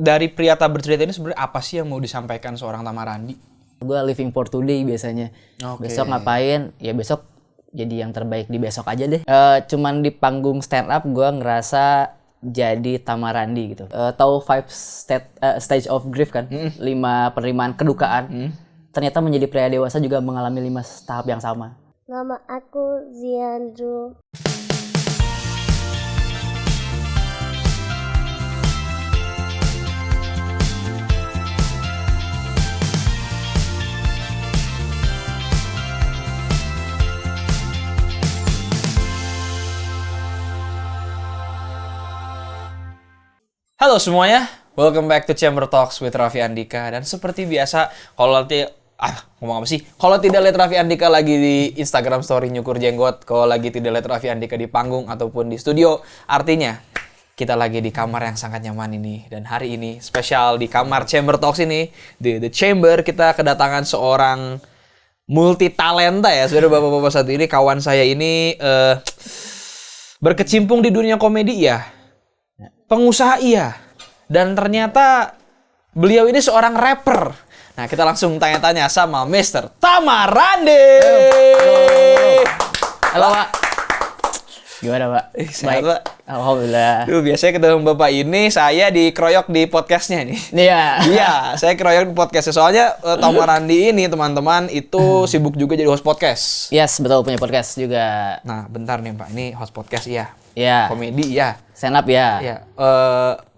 dari pria tak bercerita ini sebenarnya apa sih yang mau disampaikan seorang Tama Randi? Gue living for today biasanya. Oke. Besok ngapain? Ya besok jadi yang terbaik di besok aja deh. Cuman di panggung stand up gue ngerasa jadi Tama Randi gitu. Tahu 5 stage of grief kan? 5 penerimaan kedukaan. Ternyata menjadi pria dewasa juga mengalami 5 tahap yang sama. Nama aku Ziandru. Halo semuanya, welcome back to Chamber Talks with Raffi Andika. Dan seperti biasa, kalau nanti ngomong apa sih? Kalau tidak lihat Raffi Andika lagi di Instagram story nyukur jenggot, kalau lagi tidak lihat Raffi Andika di panggung ataupun di studio, artinya kita lagi di kamar yang sangat nyaman ini. Dan hari ini spesial di kamar Chamber Talks ini, di The Chamber, kita kedatangan seorang multi talenta ya. Saudara bapak-bapak satu ini, kawan saya ini berkecimpung di dunia komedi ya. Pengusaha iya. Dan ternyata beliau ini seorang rapper. Nah, kita langsung tanya-tanya sama Mr. Tama Randi. Halo Pak. Gimana Pak? Sehat, Pak. Alhamdulillah. Biasanya ketemu Bapak ini saya dikeroyok di podcastnya nih. Iya. Iya, saya keroyok di podcastnya. Soalnya Tama Randi ini teman-teman itu sibuk juga jadi host podcast. Yes, betul punya podcast juga. Nah, bentar nih Pak. Ini host podcast iya. Iya. Komedi iya. Stand up ya. Iya.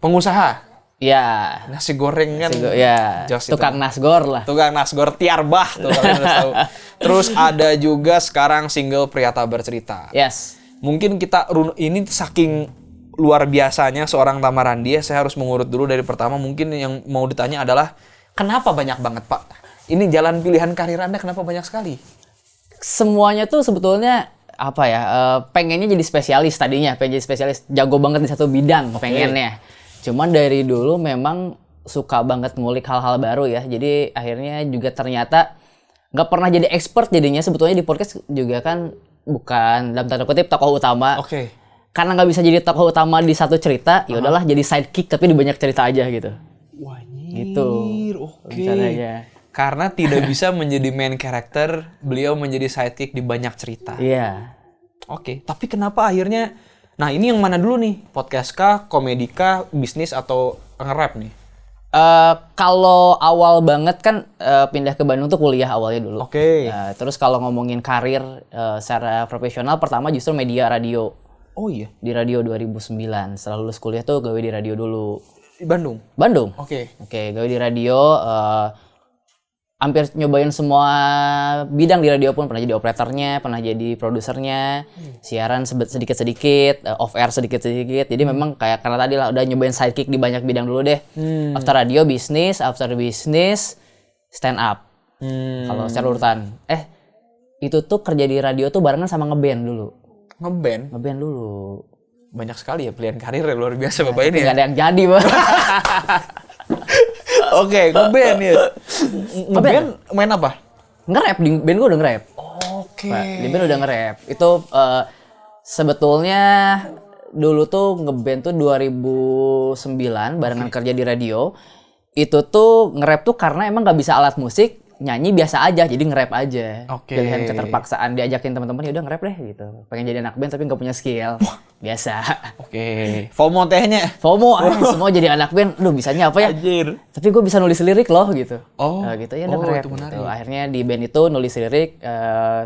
Pengusaha. Iya. Nasi goreng kan. Ya. Jos itu. Tukang nasgor lah. Tukang nasgor Tiarbah tuh kalian harus tahu. Terus ada juga sekarang single Pria Tak Bercerita. Yes. Mungkin kita ini saking luar biasanya seorang Tama Randi ya, saya harus mengurut dulu dari pertama. Mungkin yang mau ditanya adalah kenapa banyak banget Pak? Ini jalan pilihan karir Anda kenapa banyak sekali? Semuanya tuh sebetulnya apa ya? Pengennya jadi spesialis tadinya, pengen jadi spesialis, jago banget di satu bidang pengennya. Cuman dari dulu memang suka banget ngulik hal-hal baru ya. Jadi akhirnya juga ternyata nggak pernah jadi expert jadinya. Sebetulnya di podcast juga kan bukan dalam tanda kutip tokoh utama. Oke. Karena nggak bisa jadi tokoh utama di satu cerita, ya udahlah jadi sidekick tapi di banyak cerita aja gitu. Wah, Gitu. Oke. Rencananya. Karena tidak bisa menjadi main character, beliau menjadi sidekick di banyak cerita. Iya. Oke, tapi kenapa akhirnya, nah ini yang mana dulu nih? Podcast kah, komedi kah, bisnis atau nge-rap nih? Kalau awal banget kan pindah ke Bandung tuh kuliah awalnya dulu. Oke. Terus kalau ngomongin karir secara profesional, pertama justru media radio. Oh iya, Di radio 2009. Setelah lulus kuliah tuh gawe di radio dulu. di Bandung? Bandung? Oke. Oke, gawe di radio. Hampir nyobain semua bidang di radio pun. Pernah jadi operatornya, pernah jadi produsernya, siaran sedikit-sedikit, off-air sedikit-sedikit. Jadi memang kayak karena tadi lah udah nyobain sidekick di banyak bidang dulu deh. After radio, bisnis, after bisnis, stand up. Kalau secara urutan. Itu tuh kerja di radio tuh barengan sama ngeband dulu. Ngeband? Ngeband dulu. Banyak sekali ya pilihan karir ya, luar biasa Bapak ini Nggak ya. ada yang jadi, Bang. Oke, ngeband ya. Ngeband main apa? Nge-rap, di band gue udah nge-rap. Oke. Di band udah nge-rap. Itu sebetulnya dulu tuh nge-band tuh 2009 barengan kerja di radio. Itu tuh nge-rap tuh karena emang nggak bisa alat musik, nyanyi biasa aja, jadi nge-rap aja. Oke. Pilihan keterpaksaan diajakin teman-teman, ya udah nge-rap deh gitu. Pengen jadi anak band tapi nggak punya skill. Biasa. Oke. FOMO tehnya. FOMO, semua jadi anak band, aduh bisanya apa ya? Anjir. Tapi gue bisa nulis lirik loh gitu. Oh. Gitu ya udah nge-rap itu menarik. gitu. Akhirnya di band itu nulis lirik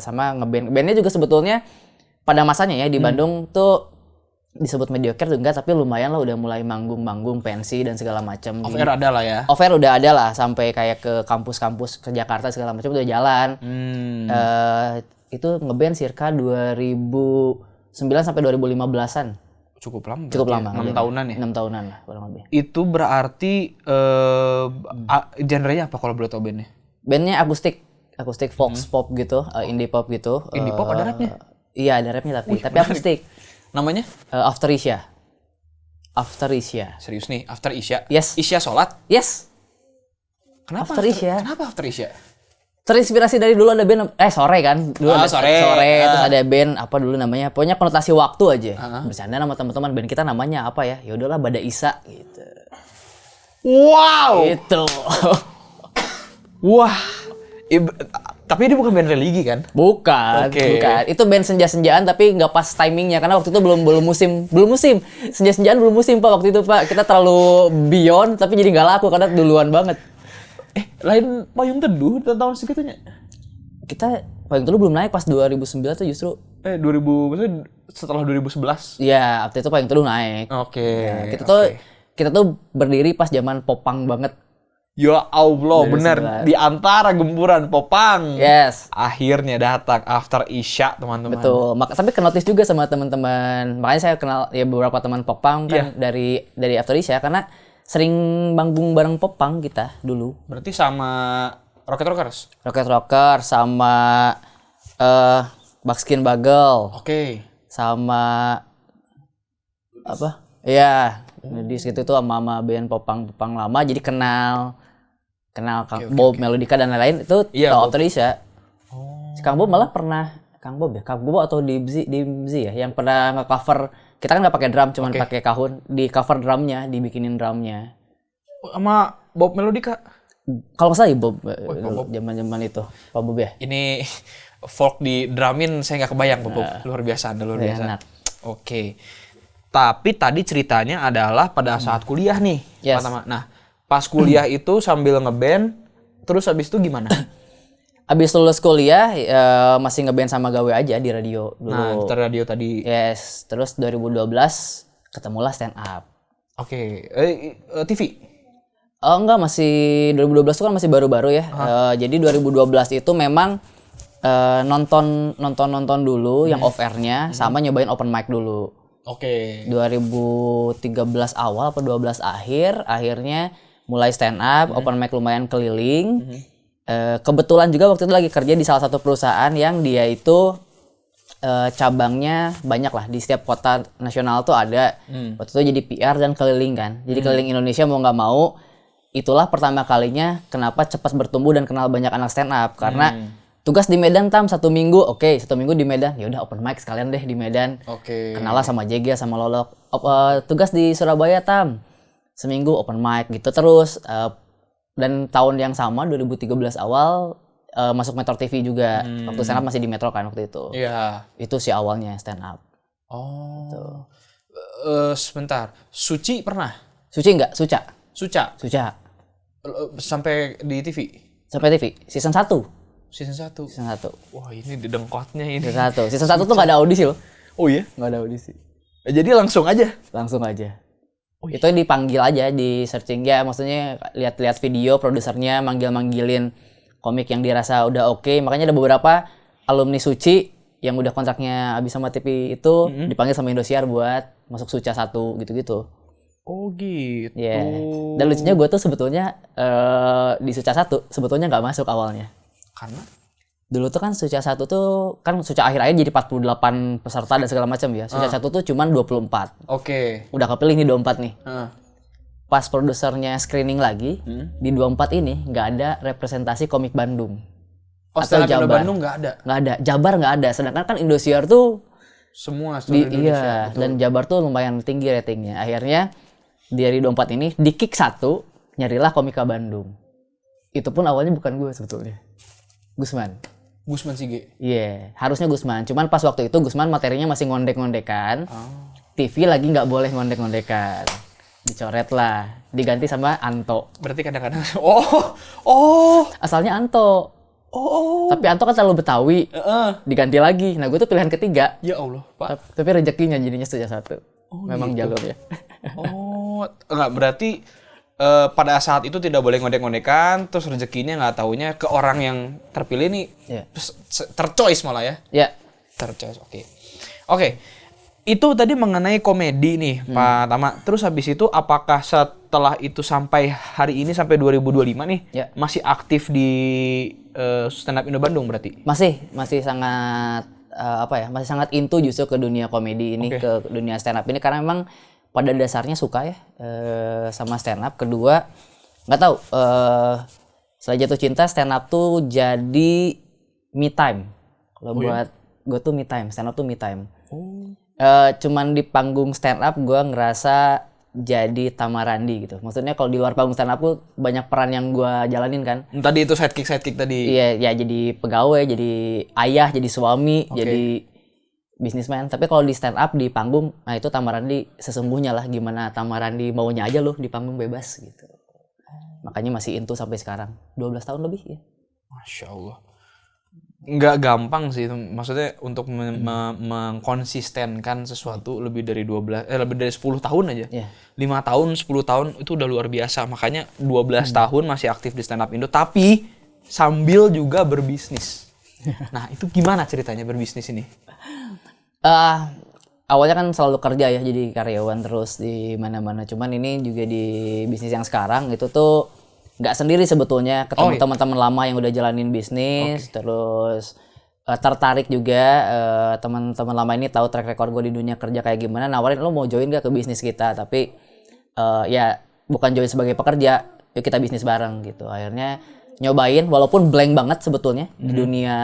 sama nge-band. Bandnya juga sebetulnya pada masanya ya di Bandung tuh disebut mediocre tuh enggak, tapi lumayan lah udah mulai manggung-manggung pensi dan segala macam. Off-air ada lah ya. Off-air udah ada lah sampai kayak ke kampus-kampus ke Jakarta segala macam udah jalan. Itu nge-band circa 2009 sampai 2015-an. Cukup lama. Cukup lama. 6 tahunan ya. 6 tahunan lah kurang lebih. Itu berarti genrenya apa kalau boleh tahu bandnya? Bandnya akustik folk pop gitu, indie pop gitu. Indie pop ada rapnya? Iya ada rapnya tapi akustik. Namanya? After Isya. Serius nih, After Isya? Yes. Isya sholat? Yes. Kenapa After Isya. Kenapa After Isya? Terinspirasi dari dulu ada band sore kan. Dulu ada sore. terus ada band apa dulu namanya? Pokoknya konotasi waktu aja. Bercanda sama teman-teman band kita namanya apa ya? Ya udahlah Bada Isa gitu. Wow. Itu. Wah. Tapi ini bukan band religi kan? Bukan, Oke. bukan. Itu band senja-senjaan tapi nggak pas timingnya karena waktu itu belum musim. Senja-senjaan belum musim Pak waktu itu Pak. Kita terlalu beyond tapi jadi nggak laku karena duluan banget. Lain Payung Teduh tahun segitunya. Kita paling dulu belum naik pas 2009 tuh justru. 2000 maksudnya setelah 2011. Iya, waktu itu paling dulu naik. Oke. Nah, kita tuh berdiri pas zaman popang banget. Ya Allah, 2011. benar di antara gempuran popang. Yes. Akhirnya datang after Isya, teman-teman. Betul. Tapi kenotis juga sama teman-teman. Makanya saya kenal ya beberapa teman popang kan dari After Isya karena sering manggung bareng popang kita dulu. Berarti sama Rocket Rockers. Rocket Rocker sama Buckskin Bagel Oke. sama apa? Iya, di situ tuh sama band popang lama jadi kenal Kang Bob, Melodika dan lain-lain itu Iya, tahu Bob. After Isya. Si Kang Bob malah pernah Kang Bob atau Dibzi ya yang pernah nge-cover. Kita kan nggak pakai drum, cuman pakai kahun, di cover drumnya, dibikinin drumnya. Sama Bob Melodika. Kalau nggak salah ya Bob, Bob. zaman itu Pak Bob ya. Ini folk di drumin saya nggak kebayang, Bob. Luar biasa, Anda luar biasa. Enak. Oke. Tapi tadi ceritanya adalah pada saat kuliah nih, Yes. Pak Tama. Nah, pas kuliah itu sambil ngeband, terus habis itu gimana? Abis lulus kuliah masih ngeband sama gawe aja di radio dulu. Nah, radio tadi. Yes, terus 2012 ketemulah stand up. Oke. TV. Oh enggak, masih 2012 itu kan masih baru-baru ya. Jadi 2012 itu memang nonton dulu yang off airnya sama nyobain open mic dulu. Oke. 2013 awal atau 12 akhirnya mulai stand up, open mic lumayan keliling. Kebetulan juga waktu itu lagi kerja di salah satu perusahaan yang dia itu cabangnya banyak lah di setiap kota nasional tuh ada. Waktu itu jadi PR dan keliling kan. Jadi keliling Indonesia mau nggak mau. Itulah pertama kalinya kenapa cepat bertumbuh dan kenal banyak anak stand up karena tugas di Medan Tam 1 minggu, oke 1 minggu di Medan, ya udah open mic sekalian deh di Medan. Oke. Kenalah sama JG sama Lolok. Tugas di Surabaya Tam, seminggu open mic gitu terus. Dan tahun yang sama 2013 awal masuk Metro TV juga. Waktu stand up masih di Metro kan waktu itu. Iya. Itu sih awalnya stand up. Oh. Sebentar. Suci pernah? Suci enggak? Suca. Sampai di TV. Sampai TV season 1. Season 1. Season 1. Wah, ini dengkotnya ini. Season 1. Season 1 tuh enggak ada audisi loh. Oh iya? Enggak ada audisi. Jadi langsung aja. Langsung aja. Itu dipanggil aja di searching ya, maksudnya lihat-lihat video produsernya manggilin komik yang dirasa udah oke. Makanya ada beberapa alumni Suci yang udah kontraknya habis sama TV itu dipanggil sama Indosiar buat masuk Suca 1 gitu-gitu. Oh gitu. Ya. Dan lucunya gue tuh sebetulnya di Suca 1 sebetulnya nggak masuk awalnya. Karena? Dulu tuh kan Suca 1 tuh kan Suca akhir-akhir jadi 48 peserta dan segala macam ya. Suca 1 tuh cuman 24. Oke. Udah kepilih nih 24 nih. Heeh. Pas produsernya screening lagi, di 24 ini nggak ada representasi komik Bandung. Oh, Atau stand up Indo Jabar. Bandung nggak ada. Nggak ada. Jabar nggak ada. Sedangkan kan Indosiar tuh Semua stand up Indonesia. iya, betul. dan Jabar tuh lumayan tinggi ratingnya. Akhirnya dari 24 ini di kick 1 nyarilah komika Bandung. Itu pun awalnya bukan gue sebetulnya. Gusman. Gusman Sige. Iya, harusnya Gusman. Cuman pas waktu itu Gusman materinya masih ngondek-ngondekan. TV lagi nggak boleh ngondek-ngondekan. Dicoret lah. Diganti sama Anto. Berarti kadang-kadang oh. Asalnya Anto. Tapi Anto kan terlalu Betawi. Diganti lagi. Nah, gue tuh pilihan ketiga. Ya Allah, Pak. Tapi rezekinya jadinya Suca 1. Memang gitu. jalur ya. Enggak berarti pada saat itu tidak boleh ngondek-ngodekan, terus rezekinya nggak taunya ke orang yang terpilih nih, Iya. terchoice malah ya. Ya. Terchoice, oke. Oke, itu tadi mengenai komedi nih, Pak Tama. Terus habis itu apakah setelah itu sampai hari ini, sampai 2025 nih, Ya. masih aktif di Stand Up Indo Bandung berarti? Masih sangat masih sangat into justru ke dunia komedi ini, Oke. ke dunia stand up ini karena memang pada dasarnya suka ya sama stand up. Kedua, nggak tahu setelah jatuh cinta stand up tuh jadi me time. Kalau buat gue tuh me time, stand up tuh me time. Cuman di panggung stand up gue ngerasa jadi Tamarandi gitu. Maksudnya kalau di luar panggung stand up tuh banyak peran yang gue jalanin kan. Tadi itu sidekick tadi. Iya, ya jadi pegawai, jadi ayah, jadi suami, jadi bisnismen. Tapi kalau di stand up di panggung, nah itu Tamarandi sesungguhnya lah, gimana Tamarandi maunya aja loh di panggung bebas gitu. Makanya masih into sampai sekarang. 12 tahun lebih ya. Masya Allah. Nggak gampang sih itu. Maksudnya untuk mengkonsistenkan sesuatu lebih dari 10 tahun aja. 5 tahun, 10 tahun itu udah luar biasa. Makanya 12 tahun masih aktif di Stand Up Indo, tapi sambil juga berbisnis. Nah, itu gimana ceritanya berbisnis ini? Awalnya kan selalu kerja ya, jadi karyawan terus di mana-mana. Cuman ini juga di bisnis yang sekarang itu tuh nggak sendiri sebetulnya, ketemu teman-teman lama yang udah jalanin bisnis, terus tertarik juga teman-teman lama ini tahu track record gue di dunia kerja kayak gimana, nawarin lo mau join gak ke bisnis kita, tapi ya bukan join sebagai pekerja, yuk kita bisnis bareng gitu. Akhirnya nyobain walaupun blank banget sebetulnya di dunia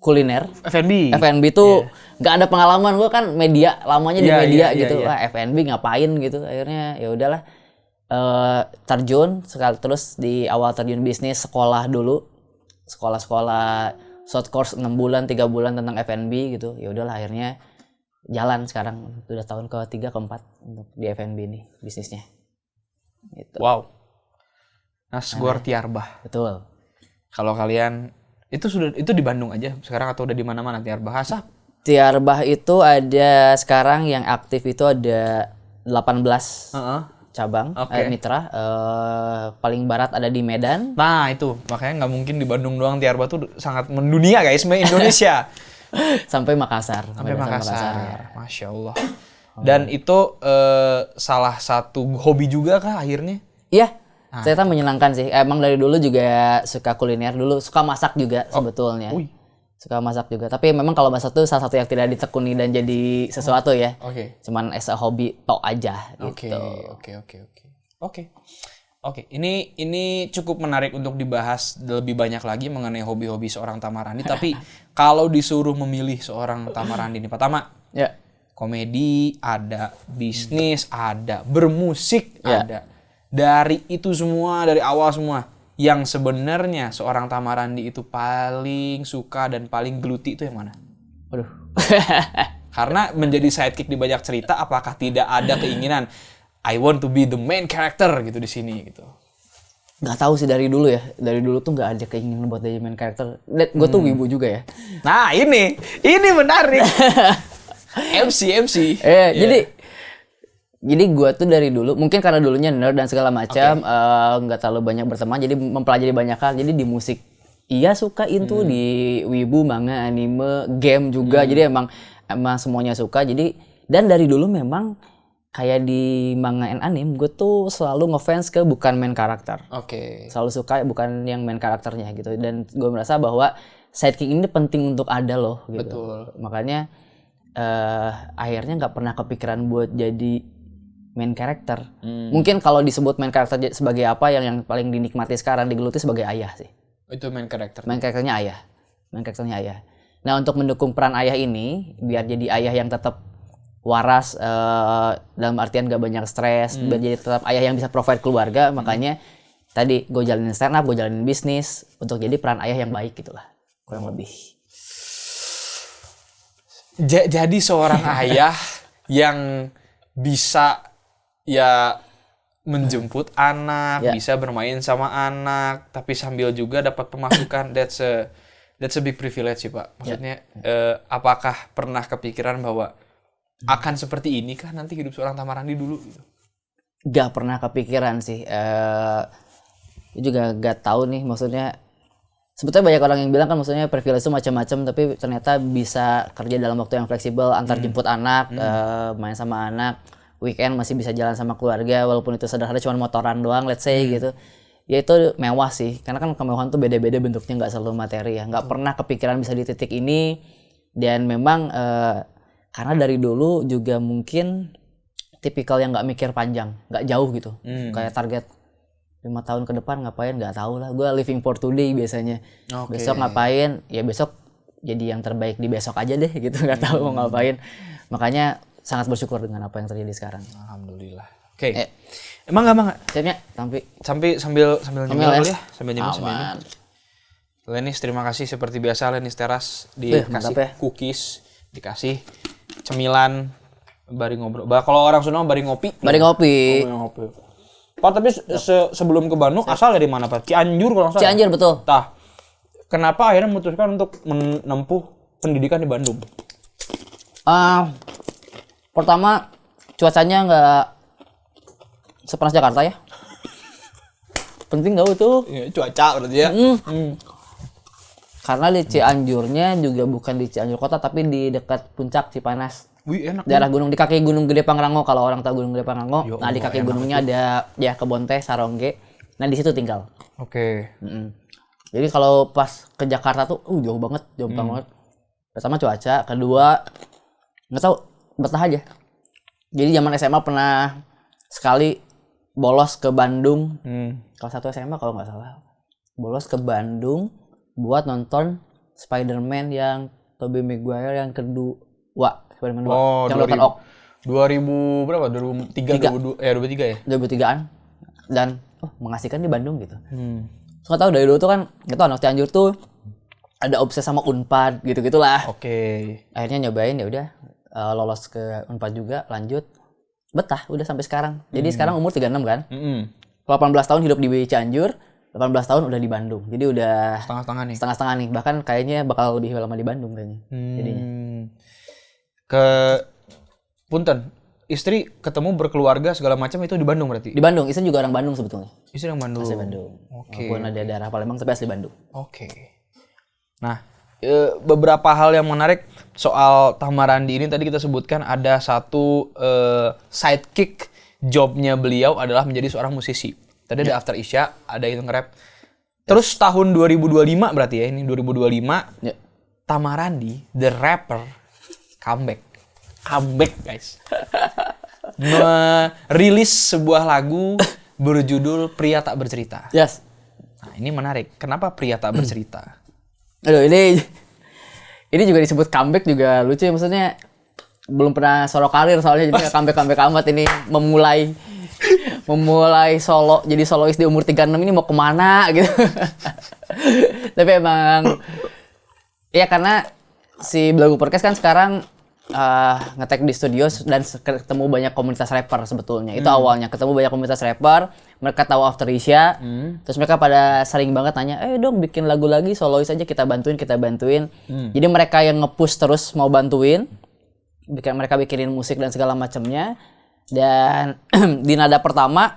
kuliner. F&B tuh nggak ada pengalaman, gue kan media lamanya di media gitu. Wah, F&B ngapain gitu. Akhirnya ya udahlah. Terjun sekali, terus di awal terjun bisnis sekolah dulu, sekolah short course 6 bulan 3 bulan tentang F&B gitu. Ya udahlah akhirnya jalan sekarang udah tahun ke-3 ke-4 untuk di F&B nih bisnisnya gitu. Wow, Nasgor Tiarbah. Betul. Kalau kalian itu di Bandung aja sekarang atau udah di mana-mana Tiarbah? Asap Tiarbah itu ada sekarang yang aktif itu ada 18 cabang, mitra. Paling barat ada di Medan. Nah itu, makanya nggak mungkin di Bandung doang. Tiarbah tuh sangat mendunia guys, Indonesia. Sampai Makassar. Sampai Makassar. Ya. Masya Allah. Dan itu salah satu hobi juga kah akhirnya? Iya, ternyata menyenangkan sih. Emang dari dulu juga suka kuliner, dulu suka masak juga sebetulnya. Suka masak juga. Tapi memang kalau masak tuh salah satu yang tidak ditekuni dan jadi sesuatu ya. Cuman as a hobi tok aja gitu. Oke. Ini cukup menarik untuk dibahas lebih banyak lagi mengenai hobi-hobi seorang Tamarandi. Tapi kalau disuruh memilih seorang Tamarandi ini, pertama, komedi ada, bisnis ada, bermusik ada. Dari itu semua, dari awal semua, yang sebenarnya seorang Tamarandi itu paling suka dan paling geluti itu yang mana? Waduh. Karena menjadi sidekick di banyak cerita, apakah tidak ada keinginan I want to be the main character gitu di sini gitu? Nggak tahu sih dari dulu ya. Dari dulu tuh nggak ada keinginan buat jadi main character. Gue tuh wibu juga ya. Nah ini menarik. MC. Jadi gue tuh dari dulu, mungkin karena dulunya nerd dan segala macam, nggak terlalu banyak berteman, jadi mempelajari banyak hal. Jadi di musik, iya suka into, di wibu, manga, anime, game juga. Jadi emang semuanya suka. Jadi dan dari dulu memang kayak di manga and anime, gue tuh selalu ngefans ke bukan main karakter. Selalu suka bukan yang main karakternya gitu. Dan gue merasa bahwa sidekick ini penting untuk ada loh gitu. Betul. Makanya akhirnya nggak pernah kepikiran buat jadi main karakter. Mungkin kalau disebut main karakter sebagai apa, yang paling dinikmati sekarang digeluti sebagai ayah sih. Itu main karakter. Main karakternya ayah. Nah, untuk mendukung peran ayah ini biar jadi ayah yang tetap waras, dalam artian gak banyak stres, biar jadi tetap ayah yang bisa provide keluarga, makanya tadi gue jalanin stand up, gue jalanin bisnis untuk jadi peran ayah yang baik gitulah, kurang lebih. Jadi seorang ayah yang bisa menjemput anak, bisa bermain sama anak, tapi sambil juga dapat pemasukan. That's a big privilege sih Pak. Maksudnya apakah pernah kepikiran bahwa akan seperti ini kah nanti hidup seorang Tamarandi dulu gitu? Gak pernah kepikiran sih. Juga gak tahu nih, maksudnya sebetulnya banyak orang yang bilang kan maksudnya privilege itu macam-macam, tapi ternyata bisa kerja dalam waktu yang fleksibel, antar jemput anak, main sama anak, weekend masih bisa jalan sama keluarga, walaupun itu sederhana cuma motoran doang, let's say gitu. Ya itu mewah sih, karena kan kemewahan tuh beda-beda bentuknya, nggak selalu materi ya. Nggak pernah kepikiran bisa di titik ini, dan memang karena dari dulu juga mungkin tipikal yang nggak mikir panjang, nggak jauh gitu, kayak target 5 tahun ke depan ngapain nggak tahu lah, gue living for today biasanya. Besok ngapain, ya besok jadi yang terbaik di besok aja deh gitu, nggak tahu mau ngapain. Makanya sangat bersyukur dengan apa yang terjadi sekarang. Alhamdulillah. Alhamdulillah. Oke. Eh. Emang enggak? Siapnya tapi Sambil nyemil dulu ya. Sambil nyemil. aman. Lenis, terima kasih seperti biasa Lenis Teras mantap dikasih ya. cookies, dikasih cemilan, bari ngobrol. Kalau orang Sunda bari ngopi. Bari ngopi. Bari ngopi. Pak, tapi sebelum ke Bandung asal dari mana, Pak? Cianjur kalau nggak salah. Cianjur betul. Tah. Kenapa akhirnya memutuskan untuk menempuh pendidikan di Bandung? Pertama cuacanya nggak sepanas Jakarta ya. Penting nggak tuh? Ya, cuaca berarti ya. Karena di Cianjurnya juga bukan di Cianjur kota tapi di dekat puncak Cipanas. Wih, enak. Daerah gunung, di kaki Gunung Gede Pangrango, kalau orang tahu Gunung Gede Pangrango. Yo, Nah, di kaki gunungnya ada ya kebon teh Sarongge. Nah, di situ tinggal. Oke. Jadi kalau pas ke Jakarta tuh jauh banget. Pertama cuaca, kedua nggak tahu, betah aja. Jadi zaman SMA pernah sekali bolos ke Bandung. Kelas 1 SMA kalau nggak salah. Bolos ke Bandung buat nonton Spider-Man yang Tobey Maguire yang kedua. Spider-Man 2. Oh, yang nonton Ok. 2000 berapa? 2003, 2003 ya? 2003-an. Dan mengasihkan di Bandung gitu. Terus nggak tahu dari dulu tuh kan, nggak tahu anak Cianjur tuh ada obses sama Unpad gitu-gitulah. Oke. Akhirnya nyobain, ya udah lolos ke Unpad juga, lanjut. Betah udah sampai sekarang. Jadi sekarang umur 36 kan? 18 tahun hidup di Cianjur, 18 tahun udah di Bandung. Jadi udah Setengah-setengah nih. setengah-setengah nih. Bahkan kayaknya bakal lebih lama di Bandung kayaknya. Jadinya. Punten, istri ketemu berkeluarga segala macam itu di Bandung berarti? Di Bandung, Isan juga orang Bandung sebetulnya. Istri yang Bandung. Asli Bandung. Oke. Walaupun ada daerah Palembang tapi asli Bandung. Oke. Nah, beberapa hal yang menarik soal Tamarandi ini tadi kita sebutkan ada satu sidekick jobnya beliau adalah menjadi seorang musisi. Tadi ada After Isya, ada itu nge-rap. Terus tahun 2025 berarti ya, ini 2025 Ya. Tamarandi, the rapper, comeback guys. Merilis sebuah lagu berjudul Pria Tak Bercerita. Yes. Nah, ini menarik. Kenapa Pria Tak Bercerita? Aduh, ini juga disebut comeback juga lucu ya, maksudnya belum pernah solo karir soalnya, jadi comeback amat ini memulai solo, jadi solois di umur 36 ini mau kemana gitu. Tapi emang ya karena si Belagu Podcast kan sekarang nge-tag di studio dan ketemu banyak komunitas rapper sebetulnya. Itu awalnya ketemu banyak komunitas rapper, mereka tahu After Isya, terus mereka pada sering banget nanya, dong bikin lagu lagi solois aja, kita bantuin. Jadi mereka yang nge-push terus mau bantuin, mereka bikinin musik dan segala macamnya. Dan di nada pertama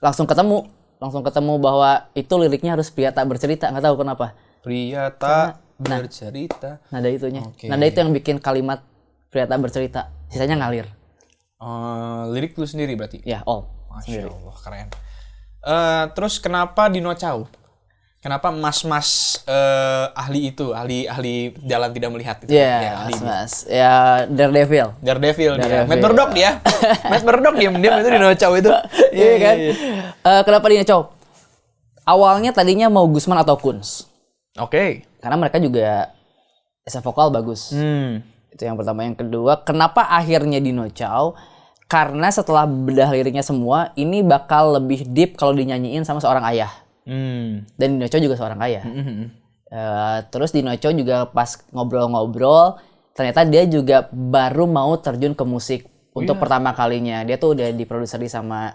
langsung ketemu bahwa itu liriknya harus pria tak bercerita, nggak tahu kenapa. Pria tak bercerita. Nada itunya. Okay. Nada itu yang bikin kalimat pria tak bercerita. Sisanya ngalir. Lirik lu sendiri berarti? Ya, all. Masya Sendiri. Allah, keren. Terus kenapa Dino Chow? Kenapa mas-mas ahli jalan tidak melihat itu? Iya, mas. Ya, Daredevil. Daredevil dia. Matt Murdock dia. Matt Murdock diam-diam itu Dino Chow itu. Iya kan? Kenapa Dino Chow? Awalnya tadinya mau Gusman atau Kunz. Oke. Karena mereka juga vokal bagus. Itu yang pertama. Yang kedua, kenapa akhirnya Dino Chow? Karena setelah bedah liriknya semua, ini bakal lebih deep kalau dinyanyiin sama seorang ayah. Dan Dino Chow juga seorang ayah. Terus Dino Chow juga pas ngobrol-ngobrol, ternyata dia juga baru mau terjun ke musik untuk pertama kalinya. Dia tuh udah diproduseri sama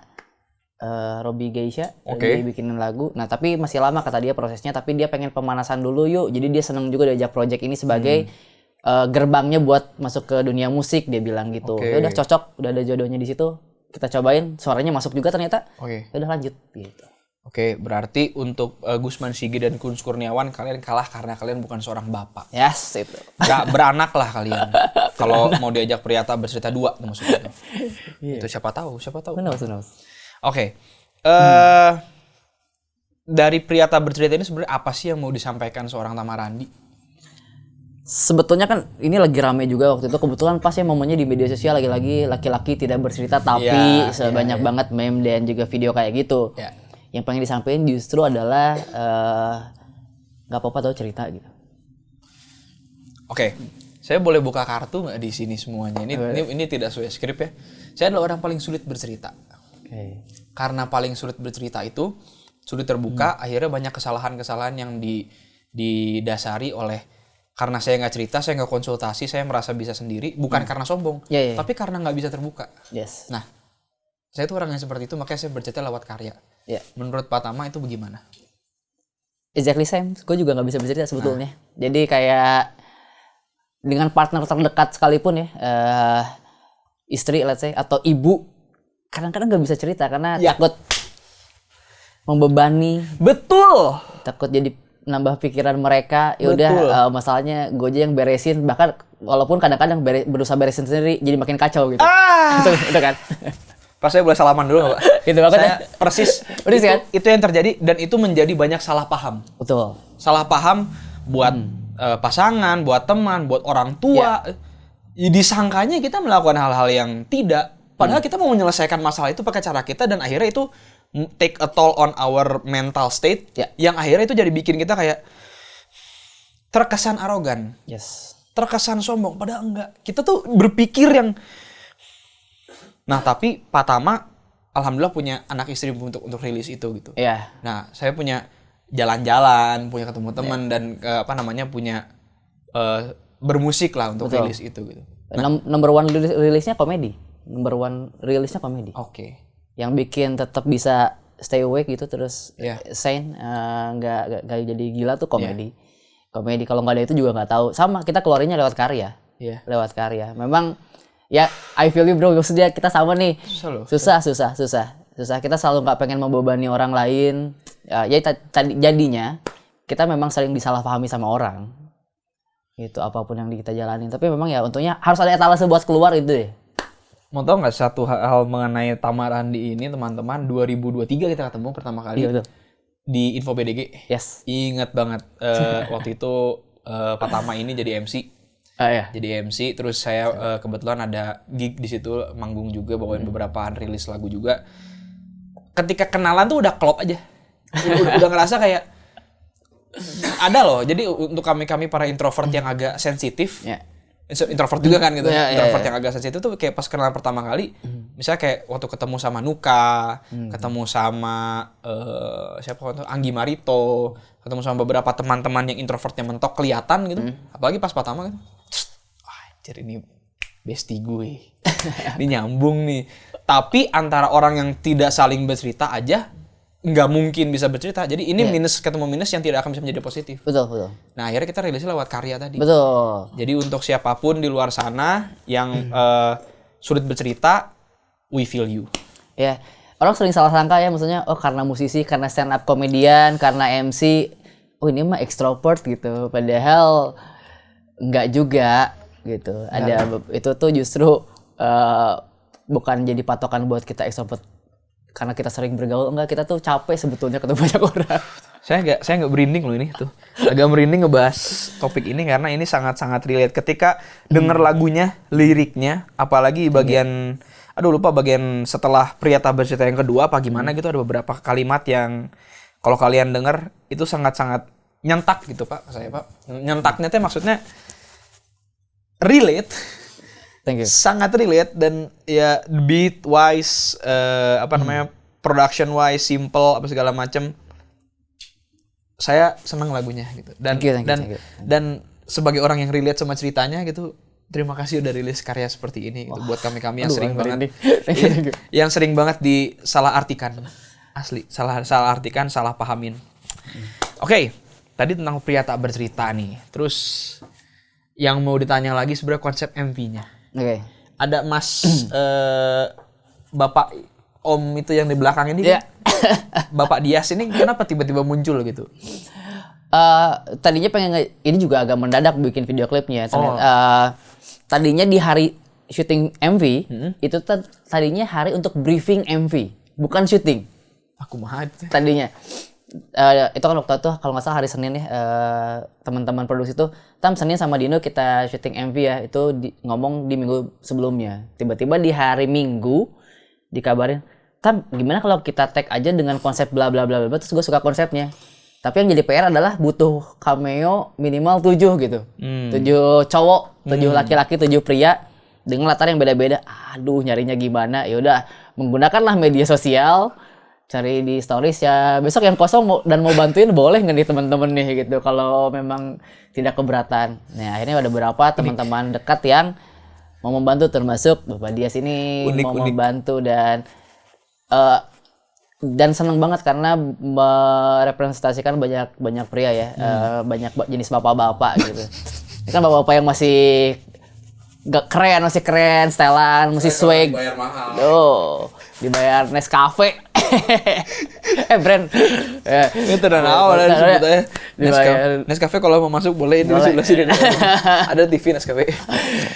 Robby Geisha, dia bikinin lagu. Nah tapi masih lama kata dia prosesnya, tapi dia pengen pemanasan dulu yuk. Jadi dia seneng juga diajak project ini sebagai gerbangnya buat masuk ke dunia musik, dia bilang gitu. Ya udah cocok, udah ada jodohnya di situ. Kita cobain, suaranya masuk juga ternyata. Ya udah lanjut gitu. Oke, berarti untuk Gusman Sige dan Kunz Kurniawan kalian kalah karena kalian bukan seorang bapak. Yes, itu. Gak beranak lah kalian. Kalau mau diajak Pria Tak Bercerita 2 maksudnya. Itu siapa tahu. Who knows. Oke. Dari Pria Tak Bercerita ini sebenarnya apa sih yang mau disampaikan seorang Tamarandi? Sebetulnya kan ini lagi rame juga waktu itu, kebetulan pas ya momennya di media sosial lagi-lagi laki-laki tidak bercerita tapi sebanyak banget meme dan juga video kayak gitu. Yang pengen disampaikan justru adalah nggak apa-apa tau cerita gitu. Oke. Saya boleh buka kartu nggak di sini semuanya? Ini tidak sesuai skrip ya. Saya adalah orang paling sulit bercerita. Oke. Karena paling sulit bercerita itu sulit terbuka, akhirnya banyak kesalahan-kesalahan yang didasari oleh karena saya nggak cerita, saya nggak konsultasi, saya merasa bisa sendiri, bukan karena sombong, tapi karena nggak bisa terbuka. Yes. Nah, saya tuh orang yang seperti itu, makanya saya bercerita lewat karya. Ya. Menurut Pak Tama itu bagaimana? Exactly same. Gue juga nggak bisa bercerita sebetulnya. Jadi kayak dengan partner terdekat sekalipun ya, istri let's say atau ibu, kadang-kadang nggak bisa cerita karena takut membebani, Betul. takut jadi nambah pikiran mereka. Ya udah masalahnya gue aja yang beresin, bahkan walaupun kadang-kadang berusaha beresin sendiri jadi makin kacau gitu. Itu kan. Pas saya boleh salaman dulu nggak Pak? Gitu banget Saya persis. Persis kan? Itu yang terjadi dan itu menjadi banyak salah paham. Betul. Salah paham buat pasangan, buat teman, buat orang tua. Disangkanya kita melakukan hal-hal yang tidak. Padahal kita mau menyelesaikan masalah itu pakai cara kita dan akhirnya itu take a toll on our mental state. Yang akhirnya itu jadi bikin kita kayak terkesan arogan. Yes. Terkesan sombong. Padahal enggak. Kita tuh berpikir yang... Nah, tapi Pak Tama alhamdulillah punya anak istri untuk rilis itu gitu. Iya. Nah, saya punya jalan-jalan, punya ketemu teman dan punya bermusik lah untuk rilis itu gitu. Number one rilisnya komedi. Number one rilisnya komedi. Oke. Yang bikin tetap bisa stay awake gitu terus Iya. sane, nggak jadi gila tuh komedi. Komedi kalau nggak ada itu juga nggak tahu. Sama kita keluarinnya lewat karya. Iya. Lewat karya. Memang ya I feel you bro, maksudnya kita sama nih. Susah loh. Susah. Kita selalu nggak pengen membebani orang lain. Ya jadinya kita memang sering disalahpahami sama orang. Itu apapun yang kita jalanin. Tapi memang ya untungnya harus ada etalase buat keluar itu ya. Mau tau nggak satu hal mengenai Tama Randi ini teman-teman, 2023 kita ketemu pertama kali. Iya, betul. Di Info BDG. Yes. Ingat banget waktu itu Pak Tama ini jadi MC. Iya. Jadi MC, terus saya kebetulan ada gig di situ, manggung juga, bawain beberapa rilis lagu juga. Ketika kenalan tuh udah klop aja, udah ngerasa kayak ada loh. Jadi untuk kami para introvert yang agak sensitif, introvert juga kan gitu, introvert yang agak sensitif tuh kayak pas kenalan pertama kali, misalnya kayak waktu ketemu sama Nuka, ketemu sama siapa waktu Anggi Marito, ketemu sama beberapa teman-teman yang introvert yang mentok kelihatan gitu, apalagi pas pertama gitu. Anjir ini bestie gue. Ini nyambung nih. Tapi antara orang yang tidak saling bercerita aja nggak mungkin bisa bercerita. Jadi ini minus ketemu minus yang tidak akan bisa menjadi positif. Betul. Nah, akhirnya kita rilisnya lewat karya tadi. Betul. Jadi untuk siapapun di luar sana yang sulit bercerita, we feel you. Ya, orang sering salah sangka ya, maksudnya karena musisi, karena stand up komedian, karena MC, ini mah extrovert gitu. Padahal nggak juga gitu. Ada itu tuh justru bukan jadi patokan buat kita extrovert karena kita sering bergaul. Enggak, kita tuh capek sebetulnya ketemu banyak orang. Saya nggak merinding loh ini tuh. Agak merinding ngebahas topik ini karena ini sangat-sangat relate. Ketika denger lagunya, liriknya, apalagi bagian lupa bagian setelah Pria Tak Bercerita yang kedua apa gimana gitu, ada beberapa kalimat yang kalau kalian denger itu sangat-sangat nyentak gitu Pak, saya Pak. Nyentaknya tuh maksudnya relate. Thank you. Sangat relate dan ya beat wise production wise simple apa segala macem. Saya senang lagunya gitu. Dan Thank you. Dan sebagai orang yang relate sama ceritanya gitu, terima kasih udah rilis karya seperti ini gitu. Buat kami yang sering banget Thank you. yang sering banget disalahartikan. Asli, salah artikan, salah pahamin. Oke, tadi tentang Pria Tak Bercerita nih. Terus yang mau ditanya lagi sebenarnya konsep MV-nya. Oke. Ada Mas Bapak Om itu yang di belakang ini kan? Bapak Dias ini kenapa tiba-tiba muncul gitu? Tadinya ini juga agak mendadak bikin video klipnya. Tadinya di hari syuting MV itu tadinya hari untuk briefing MV, bukan syuting. Aku mah Tadinya itu kan waktu itu kalau nggak salah hari Senin ya, teman-teman produksi itu Senin sama Dino kita syuting MV ya, itu ngomong di minggu sebelumnya. Tiba-tiba di hari Minggu dikabarin, gimana kalau kita tag aja dengan konsep bla bla bla bla, terus gue suka konsepnya. Tapi yang jadi PR adalah butuh cameo minimal 7 gitu. 7 cowok, 7 laki-laki, 7 pria dengan latar yang beda-beda. Aduh, nyarinya gimana? Ya udah, menggunakanlah media sosial, cari di stories ya. Besok yang kosong mau bantuin boleh nggak nih teman-teman nih gitu. Kalau memang tidak keberatan. Nah, akhirnya ada beberapa teman-teman dekat yang mau membantu, termasuk Bapak Dias ini mau membantu dan seneng banget karena merepresentasikan banyak pria ya, banyak jenis bapak-bapak gitu. Ini kan bapak-bapak yang masih masih keren, stylean, masih swag. Bayar mahal. Dibayar Nescafe. Brand. Itu dan awal sebetulnya. Nescafe kalau mau masuk boleh ini sebelah sini. Ada TV Nescafe.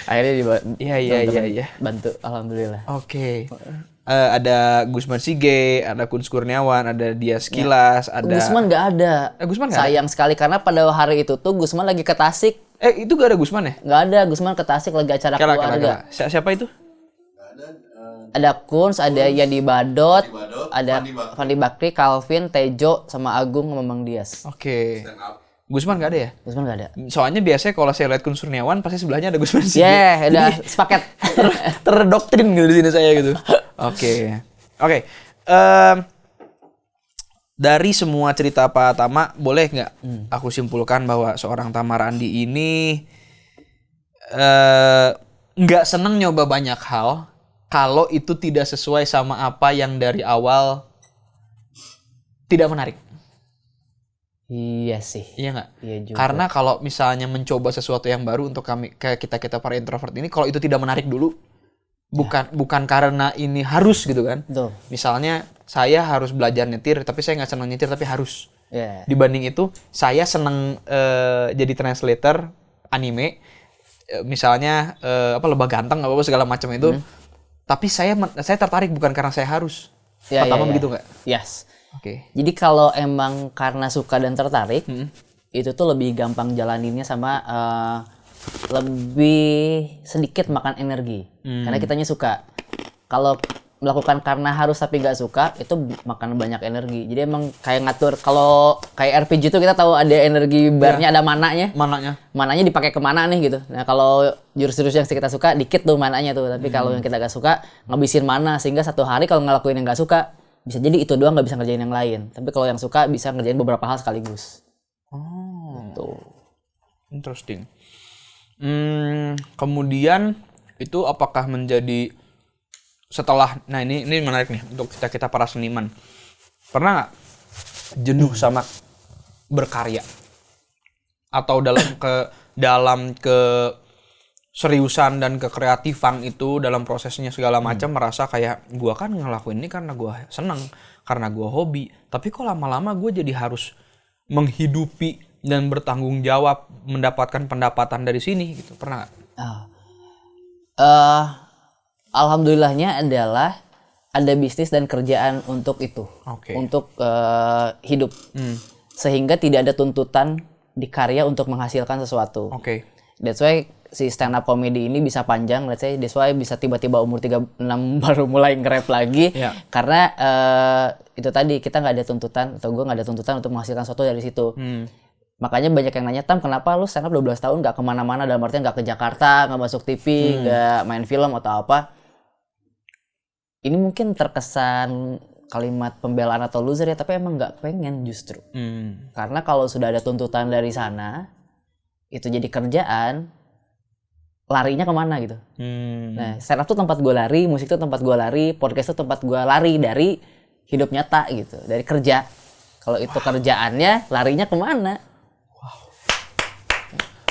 Akhirnya Iya. bantu, alhamdulillah. Oke. Ada Gusman Sige, ada Kun Kurniawan, ada Dias Kilas, ada Gusman nggak ada. Gusman nggak ada? Sayang sekali karena pada hari itu tuh Gusman lagi ke Tasik. Itu gak ada Gusman ya? Nggak ada, Gusman ke Tasik lagi acara keluarga. Siapa itu? Ada Kuns, ada Yadi Badot, Badot, ada Fandi Bakri, Calvin, Tejo, sama Agung, sama Mang Dias. Oke. Stand up. Gusman gak ada ya? Gusman nggak ada. Soalnya biasanya kalau saya lihat Kun Kurniawan pasti sebelahnya ada Gusman Sige. Udah sepaket. Terdoktrin gitu di sini saya gitu. Oke. Dari semua cerita Pak Tama, boleh nggak aku simpulkan bahwa seorang Tama Randi ini nggak seneng nyoba banyak hal kalau itu tidak sesuai sama apa yang dari awal tidak menarik. Iya sih. Iya nggak? Iya juga. Karena kalau misalnya mencoba sesuatu yang baru untuk kita para introvert ini, kalau itu tidak menarik dulu, bukan karena ini harus gitu kan? Betul. Misalnya saya harus belajar nyetir, tapi saya nggak senang nyetir, tapi harus. Iya. Dibanding itu, saya senang jadi translator anime, misalnya Lebah Ganteng apa segala macam itu. Tapi saya tertarik bukan karena saya harus. Pertama begitu nggak? Yes. Oke. Jadi kalau emang karena suka dan tertarik, itu tuh lebih gampang jalaninnya sama lebih sedikit makan energi. Karena kitanya suka. Kalau melakukan karena harus tapi nggak suka, itu makan banyak energi. Jadi emang kayak ngatur, kalau kayak RPG itu kita tahu ada energi barnya, ada mananya. Mananya dipakai kemana nih gitu. Nah kalau jurus-jurus yang kita suka, dikit tuh mananya tuh. Tapi kalau yang kita nggak suka, ngabisin mana. Sehingga satu hari kalau ngelakuin yang nggak suka, bisa jadi itu doang nggak bisa ngerjain yang lain. Tapi kalau yang suka bisa ngerjain beberapa hal sekaligus. Tuh. Interesting. Kemudian itu apakah menjadi setelah, nah ini menarik nih untuk kita para seniman. Pernah nggak jenuh sama berkarya? Atau dalam keseriusan dan kekreatifan itu dalam prosesnya segala macam merasa kayak gua kan ngelakuin ini karena gua seneng, karena gua hobi. Tapi kok lama-lama gua jadi harus menghidupi dan bertanggung jawab mendapatkan pendapatan dari sini gitu. Pernah nggak? Alhamdulillahnya adalah ada bisnis dan kerjaan untuk itu. Oke. Untuk hidup. Sehingga tidak ada tuntutan di karya untuk menghasilkan sesuatu. Oke. That's why si stand up comedy ini bisa panjang, let's say that's why bisa tiba-tiba umur 36 baru mulai nge-rap lagi. Yeah. Karena itu tadi kita nggak ada tuntutan, atau gue nggak ada tuntutan untuk menghasilkan sesuatu dari situ. Makanya banyak yang nanya, Tam kenapa lu stand up 12 tahun nggak kemana-mana, dalam artian nggak ke Jakarta, nggak masuk TV, nggak main film atau apa. Ini mungkin terkesan kalimat pembelaan atau loser ya, tapi emang nggak pengen justru. Karena kalau sudah ada tuntutan dari sana, itu jadi kerjaan, larinya kemana gitu. Nah, stand up tuh tempat gue lari, musik tuh tempat gue lari, podcast tuh tempat gue lari dari hidup nyata gitu, dari kerja. Kalau itu kerjaannya, larinya kemana?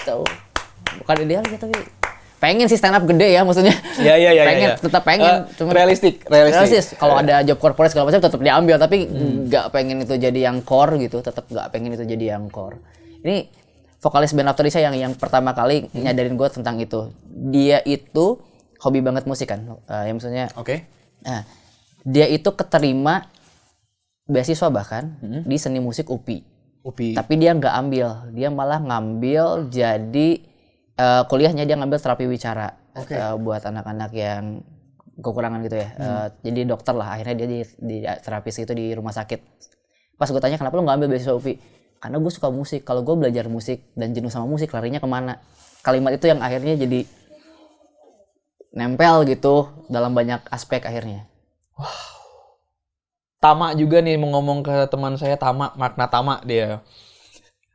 Tuh. Bukan ideal ya, tapi pengen sih stand up gede ya, maksudnya. Iya. Pengen, tetap pengen. Cuma Realistik. Kalau ada job corporate segala macam tetap diambil, tapi nggak pengen itu jadi yang core gitu, tetap nggak pengen itu jadi yang core. Ini vokalis band After Isa yang pertama kali nyadarin gue tentang itu. Dia itu hobi banget musik kan, ya maksudnya. Oke. Nah, dia itu keterima beasiswa bahkan di seni musik UPI. Tapi dia nggak ambil, dia malah ngambil jadi kuliahnya dia ngambil terapi wicara buat anak-anak yang kekurangan gitu ya. Jadi dokter lah, akhirnya dia di terapis itu di rumah sakit. Pas gue tanya kenapa lu nggak ambil beasiswa UPI, Karena gue suka musik. Kalau gue belajar musik dan jenuh sama musik, larinya kemana? Kalimat itu yang akhirnya jadi nempel gitu dalam banyak aspek akhirnya. Tama juga nih mau ngomong ke teman saya, Tama, makna Tama dia.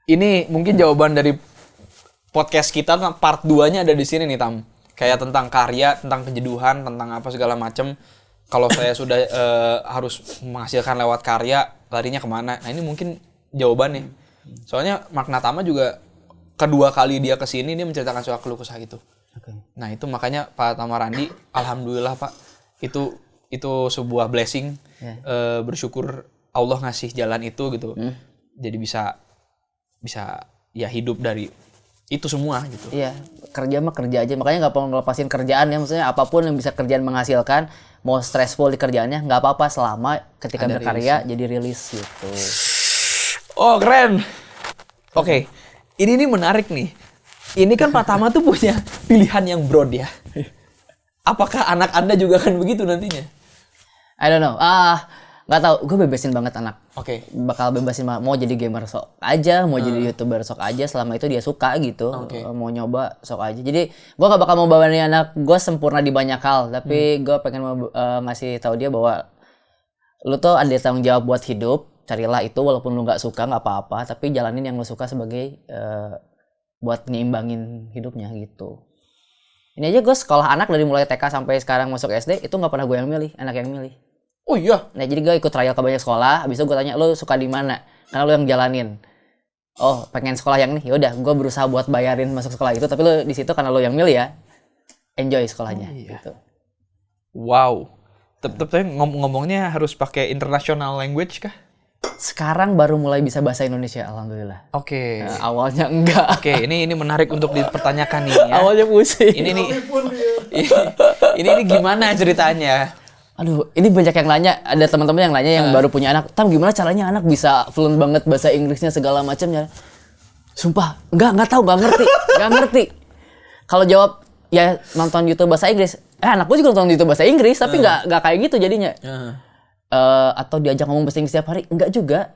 Ini mungkin jawaban dari podcast kita part 2-nya ada di sini nih, Tam. Kayak tentang karya, tentang penjeduhan, tentang apa segala macem. Kalau saya sudah harus menghasilkan lewat karya, larinya kemana? Nah ini mungkin jawabannya. Soalnya makna Tama juga kedua kali dia kesini dia menceritakan soal keluh kesah gitu. Nah itu makanya Pak Tamarandi, alhamdulillah Pak, itu sebuah blessing. Bersyukur Allah ngasih jalan itu gitu. Jadi bisa ya hidup dari itu semua gitu. Iya, kerja mah kerja aja. Makanya nggak perlu ngelepasin kerjaan ya. Maksudnya apapun yang bisa kerjaan menghasilkan, mau stressful di kerjaannya nggak apa-apa selama ketika ada berkarya jadi rilis gitu. Oh keren. Oke, ini menarik nih. Ini kan Pak Tama tuh punya pilihan yang broad ya. Apakah anak Anda juga akan begitu nantinya? I don't know. Nggak tahu. Gue bebasin banget anak. Oke. Bakal bebasin mau jadi gamer sok aja, mau jadi YouTuber sok aja. Selama itu dia suka gitu. Mau nyoba sok aja. Jadi gue nggak bakal mau bawa anak gue sempurna di banyak hal. Tapi gue pengen mau ngasih tahu dia bahwa lu tuh ada tanggung jawab buat hidup. Carilah itu walaupun lu nggak suka nggak apa-apa. Tapi jalanin yang lu suka sebagai buat ngeimbangin hidupnya gitu. Ini aja gue sekolah anak dari mulai TK sampai sekarang masuk SD itu nggak pernah gue yang milih, anak yang milih. Oh iya. Nah jadi gue ikut trial ke banyak sekolah, habis itu gue tanya lo suka di mana, karena lo yang jalanin. Oh pengen sekolah yang ini, yaudah gue berusaha buat bayarin masuk sekolah itu, tapi lo di situ karena lo yang milih ya, enjoy sekolahnya. Gitu. Wow. Tapi ngomongnya harus pakai international language kah? Sekarang baru mulai bisa bahasa Indonesia, alhamdulillah. Oke. Nah, awalnya enggak. Oke, ini menarik untuk dipertanyakan nih ya. Awalnya pusing. Ini gimana ceritanya? Aduh, ini banyak yang nanya. Ada teman-teman yang nanya yang baru punya anak. Tam, gimana caranya anak bisa fluent banget bahasa Inggrisnya segala macamnya? Sumpah, nggak tahu, nggak ngerti. Kalau jawab ya nonton YouTube bahasa Inggris. Anak gue juga nonton YouTube bahasa Inggris, tapi nggak kayak gitu jadinya. Atau diajak ngomong bahasa Inggris setiap hari, enggak juga,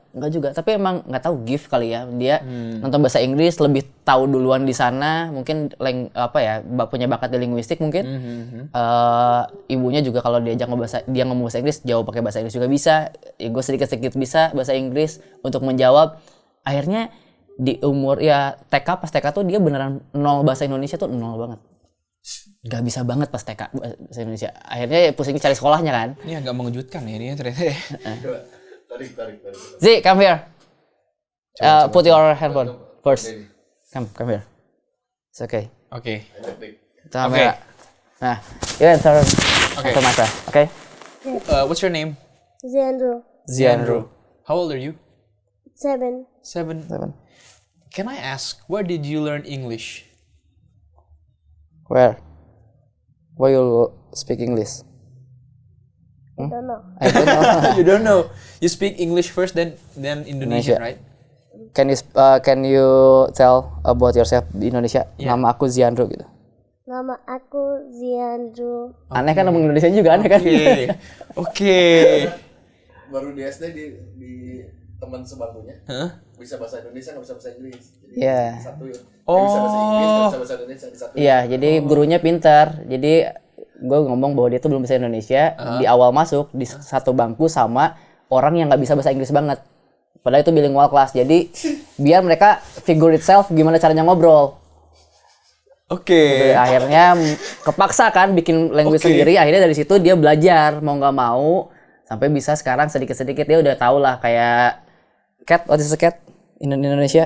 tapi emang nggak tahu gift kali ya, dia nonton bahasa Inggris lebih tahu duluan di sana, mungkin punya bakat di linguistik mungkin. Ibunya juga kalau diajak dia ngomong bahasa Inggris jawab pakai bahasa Inggris juga bisa, gue sedikit bisa bahasa Inggris untuk menjawab. Akhirnya di umur ya TK, pas TK tuh dia beneran nol bahasa Indonesia tuh nol banget. Gak bisa banget pas TK bahasa Indonesia. Akhirnya pusing cari sekolahnya kan. Ini agak mengejutkan ya ini ternyata. Tarik. Zi, come here. Put your handphone first. Come here. It's okay. Oke. Kamera. Nah, you answer after my friend. Okay? What's your name? Ziandro. How old are you? 7. 7. Can I ask, where did you learn English? Where you speak English? I don't know. I don't know. You don't know. You speak English first, then Indonesian, Indonesia. right? Can you tell about yourself di Indonesia? Yeah. Nama aku Ziandro gitu. Nama aku Ziandro. Aneh kan ngomong Indonesia juga aneh kan? Oke. Baru di SD di teman sebangkunya. Bisa bahasa Indonesia, nggak bisa bahasa Inggris. Jadi Iya. satu ya. Dia bisa bahasa Inggris, nggak bisa bahasa Indonesia di satu. Iya, jadi gurunya pintar. Jadi gue ngomong bahwa dia tuh belum bisa Indonesia. Di awal masuk di satu bangku sama orang yang nggak bisa bahasa Inggris banget. Padahal itu bilingual kelas. Jadi biar mereka figure itself gimana caranya ngobrol. Oke. Akhirnya kepaksa kan bikin language sendiri. Akhirnya dari situ dia belajar mau nggak mau sampai bisa sekarang sedikit-sedikit dia udah tahu lah kayak cat, what is a cat in Indonesia?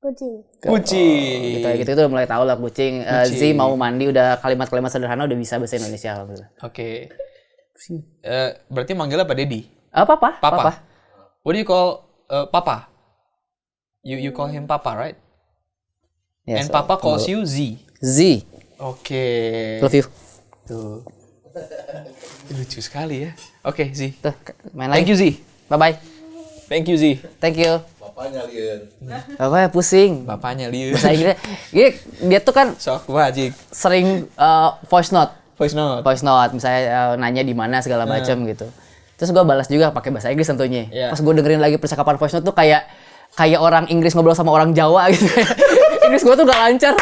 Kucing. Gitu udah mulai tahu lah kucing. Z mau mandi udah kalimat-kalimat sederhana udah bisa bahasa Indonesia alhamdulillah. Oke. Berarti manggilnya Pak Dedi? Papa. What do you call Papa? You call him Papa, right? Yes, And Papa calls you Z. Z. Oke. Love you. Tuh. Lucu sekali ya. Oke, Z. Tuh, main lagi. Thank you, Z. Bye bye. Thank you, Z. Thank you. Bapaknya liar. Bapaknya pusing. Bapaknya Liu. Bahasa Inggris. Dia tuh kan Sok wajib. sering voice note. Voice note. Misalnya nanya di mana segala macam gitu. Terus gue balas juga pakai bahasa Inggris tentunya. Iya. Pas gue dengerin lagi percakapan voice note tuh kayak kayak orang Inggris ngobrol sama orang Jawa gitu. Inggris gue tuh gak lancar.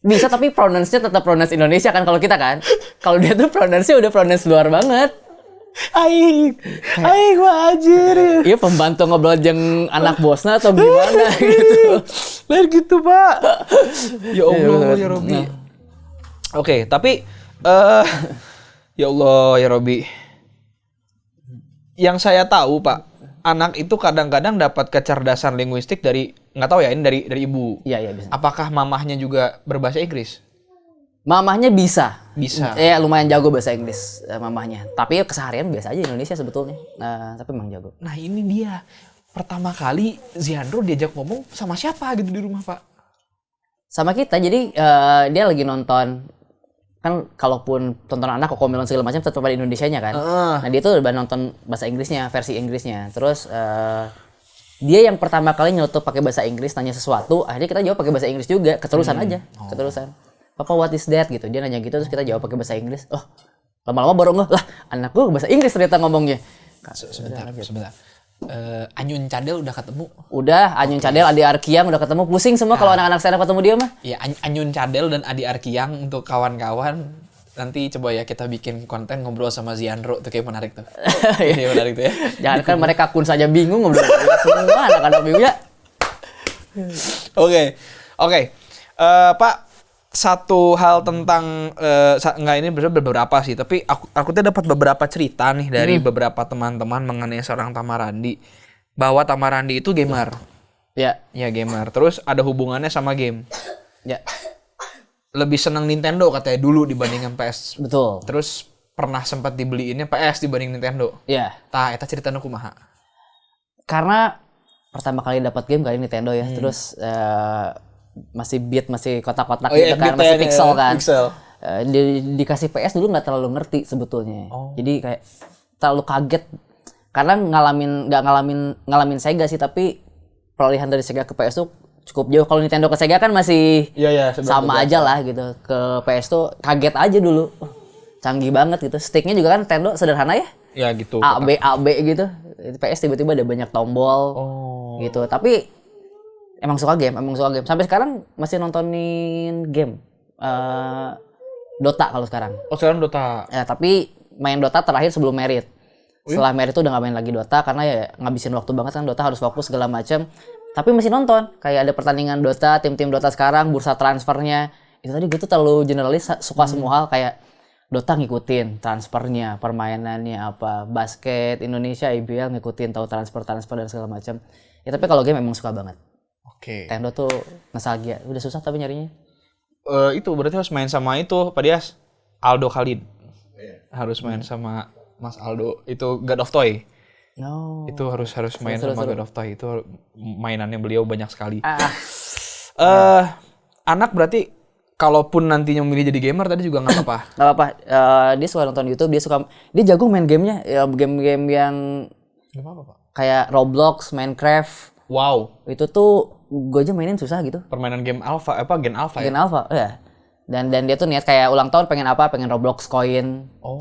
Bisa tapi pronounce-nya tetap pronounce Indonesia kan kalau kita kan. Kalau dia tuh pronounce-nya udah pronounce luar banget. Aing gua anjir. Iya pembantu ngobrol jeung anak bosna atau gimana gitu. Lain gitu, Pak. Ya Allah, ya Robi. Oke, tapi ya Allah, ya Robi. Yang saya tahu, Pak, anak itu kadang-kadang dapat kecerdasan linguistik dari nggak tahu ya, ini dari ibu. Iya bisa. Apakah mamahnya juga berbahasa Inggris? Mamahnya bisa. Bisa. Ya lumayan jago bahasa Inggris mamahnya. Tapi keseharian biasa aja Indonesia sebetulnya. Tapi emang jago. Nah, ini dia. Pertama kali Ziandro diajak ngomong sama siapa gitu di rumah, Pak? Sama kita. Jadi dia lagi nonton, kan kalaupun tonton anak Cocomelon segala macam tetap ada Indonesianya kan. Nah, dia tuh udah nonton bahasa Inggrisnya, versi Inggrisnya. Terus dia yang pertama kali nyelotok pakai bahasa Inggris, nanya sesuatu, akhirnya kita jawab pakai bahasa Inggris juga, keterusan aja. Keterusan. Papa, what is that? Gitu. Dia nanya gitu, terus kita jawab pakai bahasa Inggris. Oh, lama-lama baru ngeh, lah anak gue bahasa Inggris ternyata ngomongnya. Sebentar. Anyun Cadel udah ketemu? Udah, Anyun Cadel, Adi Arkiang udah ketemu. Pusing semua kalau anak-anak saya ketemu dia mah. Ya, Anyun Cadel dan Adi Arkiang untuk kawan-kawan. Nanti coba ya kita bikin konten ngobrol sama Ziandro. Itu kayak menarik tuh. Ini menarik tuh ya. Jangan kan mereka kun saja bingung ngobrol. Semua anak-anak bingung ya. Oke. Pak, satu hal tentang enggak, ini beberapa sih, tapi aku tuh dapat beberapa cerita nih dari beberapa teman-teman mengenai seorang Tamarandi, bahwa Tamarandi itu gamer. Ya Gamer. Terus ada hubungannya sama game. Ya. Lebih senang Nintendo katanya dulu dibandingkan PS. Betul. Terus pernah sempat dibeliinnya PS dibanding Nintendo. Ya. Tah, eta ceritanya kumaha? Karena pertama kali dapat game kali Nintendo ya. Terus masih beat, masih kotak-kotak gitu kan, masih pixel kan. Dikasih PS dulu nggak terlalu ngerti sebetulnya. Jadi kayak terlalu kaget karena nggak ngalamin Sega sih, tapi peralihan dari Sega ke PS tuh cukup jauh. Kalau Nintendo ke Sega kan masih sama aja lah gitu. Ke PS tuh kaget aja dulu. Canggih banget gitu. Sticknya juga kan Nintendo sederhana ya. Ya gitu. AB gitu. PS tiba-tiba ada banyak tombol gitu. Tapi emang suka game. Sampai sekarang masih nontonin game. Dota kalau sekarang. Oh, sekarang Dota. Ya, tapi main Dota terakhir sebelum Merit. Setelah Merit tuh udah gak main lagi Dota karena ya ngabisin waktu banget kan, Dota harus fokus segala macam. Tapi masih nonton. Kayak ada pertandingan Dota, tim-tim Dota sekarang, bursa transfernya. Itu tadi gue tuh terlalu generalis, suka semua hal kayak Dota ngikutin transfernya, permainannya apa, basket Indonesia, IBL ngikutin, tahu transfer dan segala macam. Ya tapi kalau game emang suka banget. Oke. Nintendo tuh nostalgia. Udah susah tapi nyarinya. Itu berarti harus main sama itu, Pak Dias. Aldo Khalid. Harus main sama Mas Aldo. Itu God of Toy. No. Itu harus main sama God of Toy. Itu mainannya beliau banyak sekali. Anak berarti kalaupun nantinya memilih jadi gamer tadi juga nggak apa-apa. Nggak apa-apa. Dia suka nonton YouTube. Dia jago main gamenya. Ya, game-game yang Gak apa-apa, Pak. kayak Roblox, Minecraft. Wow. Itu tuh gue aja mainin susah gitu. Permainan game alpha, gen alpha ya? Gen alpha, ya. Dan dia tuh niat kayak ulang tahun pengen apa? Pengen Roblox coin. Oh.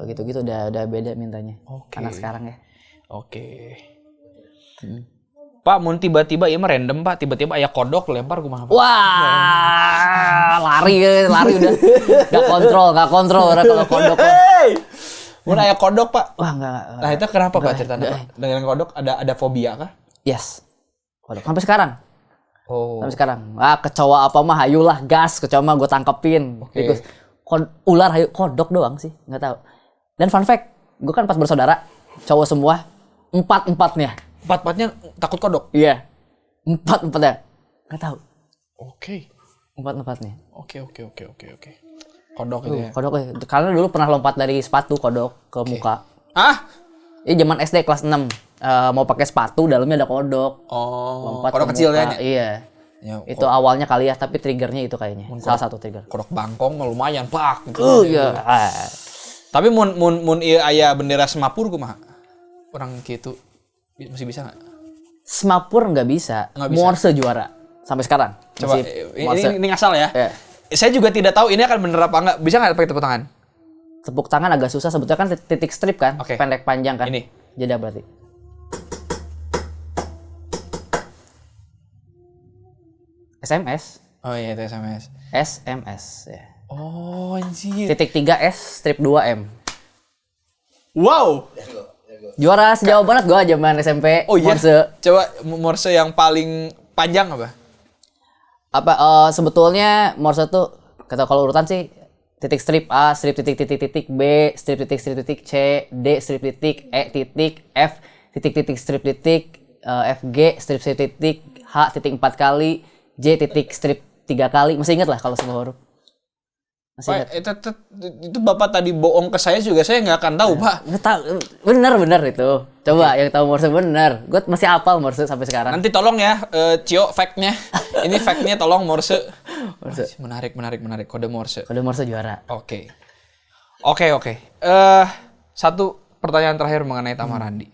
Gitu udah beda mintanya. Oke. Anak sekarang ya. Oke. Pak, mau tiba-tiba ya mah random, Pak. Tiba-tiba aya kodok lempar kumaha, Pak? Wah, lari udah. Gak kontrol orang kalau kodok. Mau aya kodok, Pak? Wah, enggak. Nah, itu kenapa, Pak, ceritanya, Pak? Dengan kodok ada fobia kah? Yes. Kodok. Sampai sekarang. Oh. Sampai sekarang. Kecoa apa mah hayulah gas, kecoa mah gue tangkepin. Oke. Ular hayu, kodok doang sih, nggak tahu. Dan fun fact, gue kan 4 bersaudara, cowok semua, 4-4-nya. 4-4-nya takut kodok? Iya. 4-4-nya. Nggak tahu. Oke. 4-4-nya. Oke. Kodok itu ya. Kodok ya. Karena dulu pernah lompat dari sepatu kodok ke muka. Ah? Ini zaman SD kelas 6. Mau pakai sepatu, dalamnya ada kodok. Oh, Lompat kodok ke kecil muka. kayaknya? Iya. Ya, Itu awalnya kali ya, tapi triggernya itu kayaknya. Salah satu trigger. kodok bangkong lumayan, Pak. Gitu. Iya. Tapi mun ieu aya bendera Semapur kumaha? Orang gitu masih bisa enggak? Semapur nggak bisa. Nggak bisa. Morse juara sampai sekarang. Coba Morse. ini ngasal ya. Ya. Saya juga tidak tahu ini akan bener apa enggak. Bisa enggak pakai tepuk tangan? Tepuk tangan agak susah sebetulnya kan titik strip kan, Oke. pendek panjang kan. Ini. Jeda berarti. SMS. Oh iya, itu SMS. SMS ya. Oh, anjir. Titik 3 S strip 2 M. Wow. Juara sejauh barat gua zaman SMP. Oh iya. Morse. Coba Morse yang paling panjang apa? Sebetulnya Morse tuh kata kalau urutan sih titik strip A, strip titik titik titik B, strip titik C, D, strip titik E titik F, titik titik strip titik FG, strip titik H titik 4 kali, J titik strip 3 kali. Masih ingat lah kalau semua huruf. Masih Pak, ingat. itu Bapak tadi bohong ke saya juga, saya nggak akan tahu, Pak. Nggak tahu, bener itu. Coba yang tahu Morse bener. Gue masih hafal Morse sampai sekarang. Nanti tolong ya, Cio, fact-nya. Ini fact-nya tolong Morse. Menarik. Kode Morse. Kode Morse juara. Oke. Satu pertanyaan terakhir mengenai Tamarandi.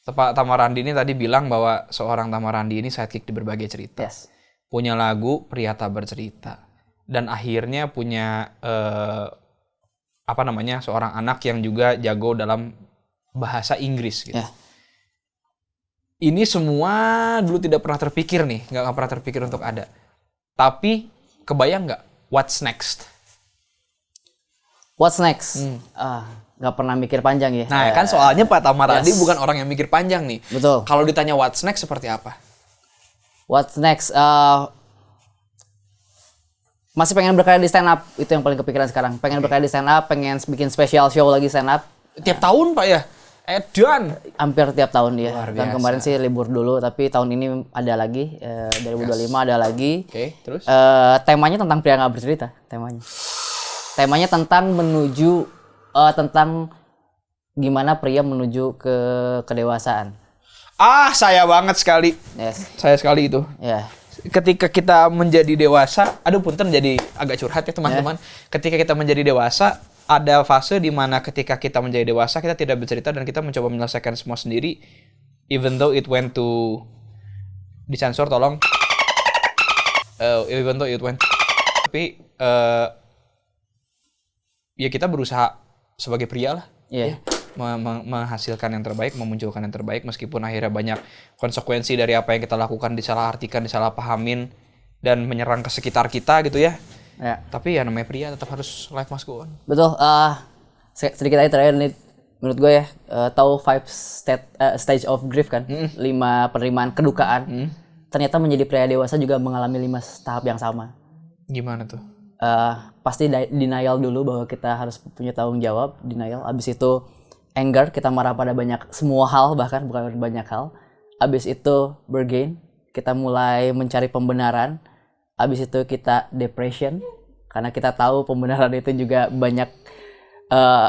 Tamarandi ini tadi bilang bahwa seorang Tamarandi ini sidekick di berbagai cerita. Yes. Punya lagu Pria Tak Bercerita. Dan akhirnya punya seorang anak yang juga jago dalam bahasa Inggris gitu. Ya. Ini semua dulu tidak pernah terpikir nih, nggak pernah terpikir untuk ada. Tapi kebayang nggak what's next? What's next? Nggak pernah mikir panjang ya. Nah, kan soalnya Pak Tamarandi bukan orang yang mikir panjang nih. Betul. Kalau ditanya what's next seperti apa? What's next? Masih pengen berkarya di stand up, itu yang paling kepikiran sekarang. Pengen berkarya di stand up, pengen bikin special show lagi stand up. Tiap tahun Pak ya? Edan. Hampir tiap tahun dia. Luar Dan biasa. kemarin sih libur dulu, tapi tahun ini ada lagi. 2025 ada lagi. Oke, terus? Temanya tentang pria nggak bercerita. Temanya tentang menuju tentang gimana pria menuju ke kedewasaan. Saya banget sekali. Yes. Saya sekali itu. Ya. Ketika kita menjadi dewasa, punten jadi agak curhat ya teman-teman. Ketika kita menjadi dewasa, ada fase di mana ketika kita menjadi dewasa, kita tidak bercerita dan kita mencoba menyelesaikan semua sendiri. Even though it went to disensor, tolong. Even though it went, tapi ya kita berusaha sebagai pria lah. Iya. Menghasilkan yang terbaik, memunculkan yang terbaik, meskipun akhirnya banyak konsekuensi dari apa yang kita lakukan, disalahartikan, disalahpahamin, dan menyerang ke sekitar kita gitu ya. Ya. Tapi ya namanya pria tetap harus life must go on. Betul. Sedikit aja terakhir nih, menurut gue ya, tahu 5 stage of grief kan? 5 penerimaan kedukaan. Ternyata menjadi pria dewasa juga mengalami 5 tahap yang sama. Gimana tuh? Pasti denial dulu bahwa kita harus punya tanggung jawab, denial. Abis itu anger, kita marah pada semua hal, bahkan bukan banyak hal. Abis itu bergain, kita mulai mencari pembenaran. Abis itu kita depression, karena kita tahu pembenaran itu juga banyak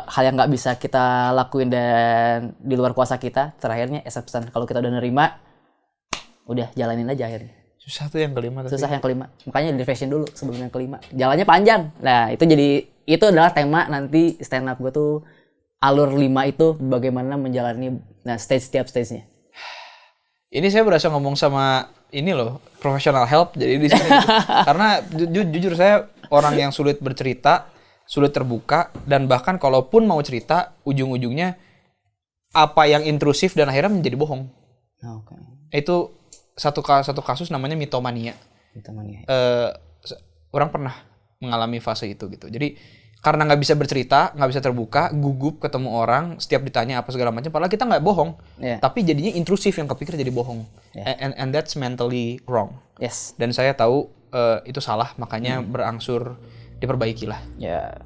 hal yang nggak bisa kita lakuin dan di luar kuasa kita. Terakhirnya acceptance, kalau kita udah nerima, udah jalanin aja akhirnya. Susah tuh yang kelima. Susah yang kelima, makanya depression dulu sebelum yang kelima. Jalannya panjang. Nah itu adalah tema nanti stand up gue tuh. Alur 5 itu bagaimana menjalani setiap stage-nya. Ini saya berasa ngomong sama ini loh, professional help jadi di sini. Gitu. Karena jujur saya orang yang sulit bercerita, sulit terbuka, dan bahkan kalaupun mau cerita, ujung-ujungnya apa yang intrusif dan akhirnya menjadi bohong. Oke. Itu satu kasus namanya mitomania. Mitomania. Orang pernah mengalami fase itu gitu. Jadi karena nggak bisa bercerita, nggak bisa terbuka, gugup ketemu orang, setiap ditanya apa segala macam, padahal kita nggak bohong, tapi jadinya intrusif, yang kepikir jadi bohong, and that's mentally wrong. Yes. Dan saya tahu itu salah, makanya berangsur diperbaikilah. Ya.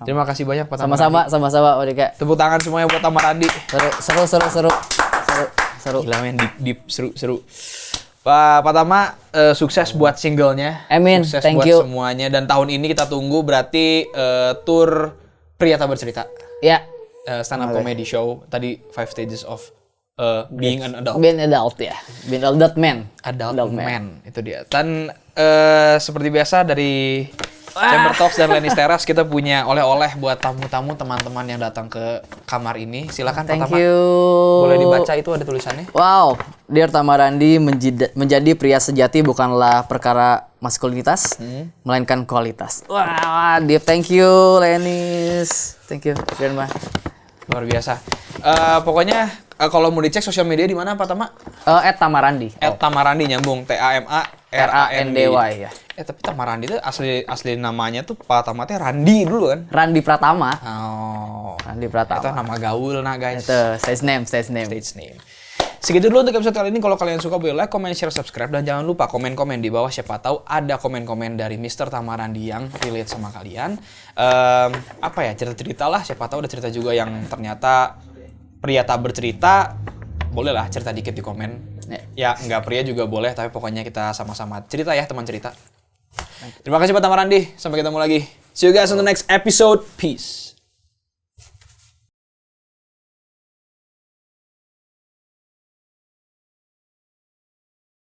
Terima kasih banyak Pak Tamarandi. Sama-sama Pak Dika. Tepuk tangan semuanya buat Tamarandi. Seru. Gila men, deep, seru. Pak Tama, sukses buat singlenya. Amin, Sukses thank buat you. semuanya. Dan tahun ini kita tunggu berarti tour Pria Tak Bercerita. Ya. Stand up comedy show. Tadi 5 stages of being an adult. Being adult ya. Being adult man. Adult man. Itu dia. Dan seperti biasa dari Chamber Talks dan Lenis Teras, kita punya oleh-oleh buat tamu-tamu, teman-teman yang datang ke kamar ini. Silakan Pak Thank Tama. you. Boleh dibaca, itu ada tulisannya. Wow, Dear Tamarandi, menjadi pria sejati bukanlah perkara maskulinitas, melainkan kualitas. Wah, Deep, thank you, Lenis. Thank you, Firma. Luar biasa. Pokoknya kalau mau dicek sosial media di mana Pak Tama? Tamarandi. @tamarandi nyambung, TAMA Randy ya. Tapi Tamarandi itu asli namanya tuh Pak Tamatnya Randi dulu kan? Randi Pratama. Oh. Randi Itu Pratama. nama gaul guys. Itu stage name. Stage name. Segitu dulu untuk episode kali ini. Kalau kalian suka boleh like, comment, share, subscribe. Dan jangan lupa komen-komen di bawah. Siapa tahu ada komen-komen dari Mr. Tamarandi yang relate sama kalian. Cerita-cerita lah. Siapa tahu ada cerita juga yang ternyata pria tak bercerita. Bolehlah cerita dikit di komen. Ya, nggak pria juga boleh. Tapi pokoknya kita sama-sama cerita ya, teman cerita. Terima kasih Pak Tamarandi. Sampai ketemu lagi. See you guys on the next episode. Peace.